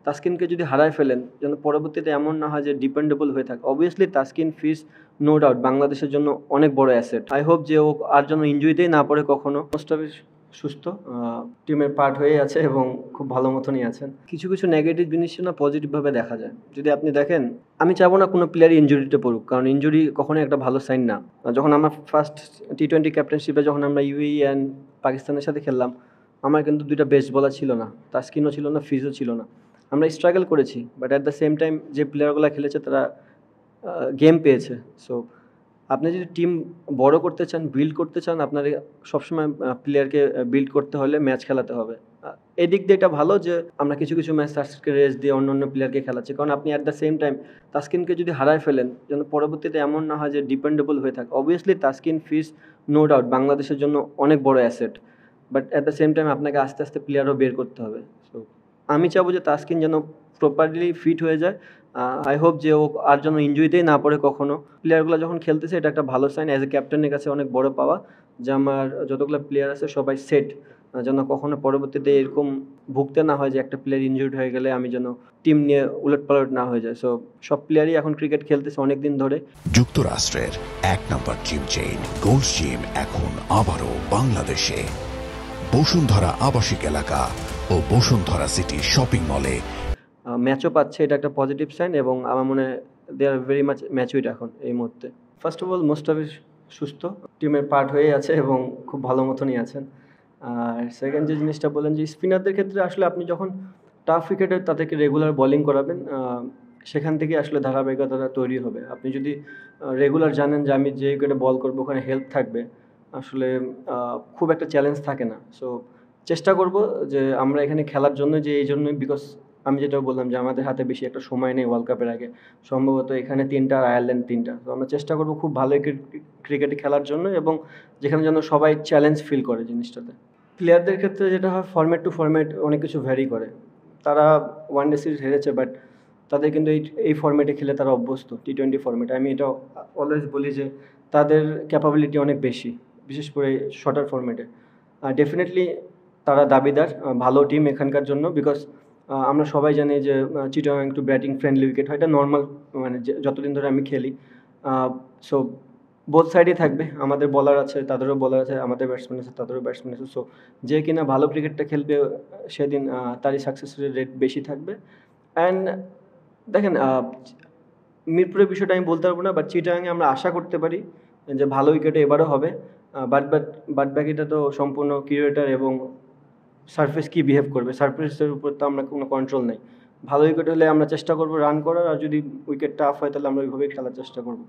তাসকিনকে যদি হারায় ফেলেন যেন পরবর্তীতে এমন না হয় যে ডিপেন্ডেবল হয়ে থাকে। অবভিয়াসলি তাসকিন ফিজ নো ডাউট বাংলাদেশের জন্য অনেক বড় অ্যাসেট। আই হোপ যে ও আর যেন ইনজুরিতেই না পড়ে কখনো। মোস্ট অফ সুস্থ, টিমের পার্ট হয়ে আছে এবং খুব ভালো মতনই আছেন। কিছু কিছু নেগেটিভ জিনিস না পজিটিভভাবে দেখা যায়। যদি আপনি দেখেন, আমি চাবো না কোনো প্লেয়ারই ইনজুরিতে পড়ুক, কারণ ইনজুরি কখনোই একটা ভালো সাইন না। যখন আমরা ফার্স্ট টি-20 ক্যাপ্টেনশিপে যখন আমরা ইউএই অ্যান্ড পাকিস্তানের সাথে খেললাম, আমার কিন্তু 2টা বেস্ট বোলার ছিল না, তাসকিনও ছিল না, ফিজও ছিল না। আমরা স্ট্রাগল করেছি, but at the same time যে প্লেয়ারগুলো খেলেছে তারা গেম পেয়েছে। সো আপনি যদি টিম বড় করতে চান, বিল্ড করতে চান, আপনার সবসময় প্লেয়ারকে বিল্ড করতে হলে ম্যাচ খেলাতে হবে। এদিক দিয়ে এটা ভালো যে আমরা কিছু কিছু ম্যাচ তাসকিনকে রেস্ট দিয়ে অন্য অন্য প্লেয়ারকে খেলাচ্ছি, কারণ আপনি অ্যাট দ্য সেম টাইম তাসকিনকে যদি হারায় ফেলেন যেন পরবর্তীতে এমন না হয় যে ডিপেন্ডেবল হয়ে থাকে। অবভিয়াসলি তাসকিন ফিজ নো ডাউট বাংলাদেশের জন্য অনেক বড় asset, but at the same time আপনাকে আস্তে আস্তে প্লেয়ারও বের করতে হবে। সো আমি চাবো যে তাসকিন যেন প্রপারলি ফিট হয়ে যায়। আই হোপ যে ও আর যেন ইনজুরিতেই না পড়ে কখনো। প্লেয়ারগুলো যখন খেলতেছে এটা একটা ভালো সাইন। অ্যাজ এ ক্যাপ্টেনের কাছে অনেক বড় পাওয়া যে আমার যতগুলো প্লেয়ার আছে সবাই সেট, যেন কখনো পরবর্তীতে এরকম ভুগতে না হয় যে একটা প্লেয়ার ইনজুরিড হয়ে গেলে আমি যেন টিম নিয়ে উলটপালট না হয়ে যায়। সো সব প্লেয়ারই এখন ক্রিকেট খেলতেছে অনেক দিন ধরে। যুক্তরাষ্ট্রের 1 নম্বর জিম চেইন গোল্ডস জিম এখন আবারও বাংলাদেশে বসুন্ধরা আবাসিক এলাকা ও বসুন্ধরা সিটি শপিং মলে। ম্যাচও পাচ্ছে, এটা একটা পজিটিভ সাইন এবং আমার মনে হয় দে আর ভেরি মাচ ম্যাচুইড এখন এই মুহূর্তে। ফার্স্ট অফ অল মোস্টাফিজ সুস্থ, টিমের পার্ট হয়ে আছে এবং খুব ভালো মতনই আছেন। আর সেকেন্ড যে জিনিসটা বললেন যে স্পিনারদের ক্ষেত্রে আসলে আপনি যখন টাফ উইকেটে তাদেরকে রেগুলার বোলিং করাবেন, সেখান থেকে আসলে ধারাবাহিকতাটা তৈরি হবে। আপনি যদি রেগুলার জানেন যে আমি যে উইকেটে বল করবো ওখানে হেল্প থাকবে, আসলে খুব একটা চ্যালেঞ্জ থাকে না। সো চেষ্টা করব যে আমরা এখানে খেলার জন্য, যে এই জন্যই, বিকজ আমি যেটা বললাম যে আমাদের হাতে বেশি একটা সময় নেই ওয়ার্ল্ড কাপের আগে, সম্ভবত এখানে 3টা আর আয়ারল্যান্ড 3টা। তো আমরা চেষ্টা করব খুব ভালো ক্রিকেটে খেলার জন্য এবং যেখানে যেন সবাই চ্যালেঞ্জ ফিল করে জিনিসটাতে। প্লেয়ারদের ক্ষেত্রে যেটা হয়, ফরম্যাট টু ফরম্যাট অনেক কিছু ভ্যারি করে। তারা ওয়ানডে সিরিজ হেরেছে, বাট তাদের কিন্তু এই ফরম্যাটে খেলে তারা অভ্যস্ত, টি-20 ফরম্যাটে। আমি এটা অলওয়েজ বলি যে তাদের ক্যাপাবিলিটি অনেক বেশি, বিশেষ করে শর্টার ফরম্যাটে। ডেফিনেটলি তারা দাবিদার ভালো টিম এখানকার জন্য, বিকজ আমরা সবাই জানি যে চিটাগাং একটু ব্যাটিং ফ্রেন্ডলি উইকেট হয়, এটা নর্মাল, মানে যতদিন ধরে আমি খেলি। সো বোথ সাইডই থাকবে, আমাদের বলার আছে, তাদেরও বলার আছে, আমাদের ব্যাটসম্যান আছে, তাদেরও ব্যাটসম্যান আছে। সো যে কিনা ভালো ক্রিকেটটা খেলবে সেদিন তারই সাকসেসের রেট বেশি থাকবে। অ্যান্ড দেখেন, মিরপুরের বিষয়টা আমি বলতে পারবো না, বাট চিটাগাংয়ে আমরা আশা করতে পারি যে ভালো উইকেটে এবারও হবে। বাট বাকিটা তো সম্পূর্ণ ক্রিকেটার এবং সারফেস কী বিহেভ করবে, সারফেসের উপর তো আমরা কোনো কন্ট্রোল নেই। ভালো উইকেট হলে আমরা চেষ্টা করবো রান করার, আর যদি উইকেট টাফ হয় তাহলে আমরা ওইভাবেই খেলার চেষ্টা করবো।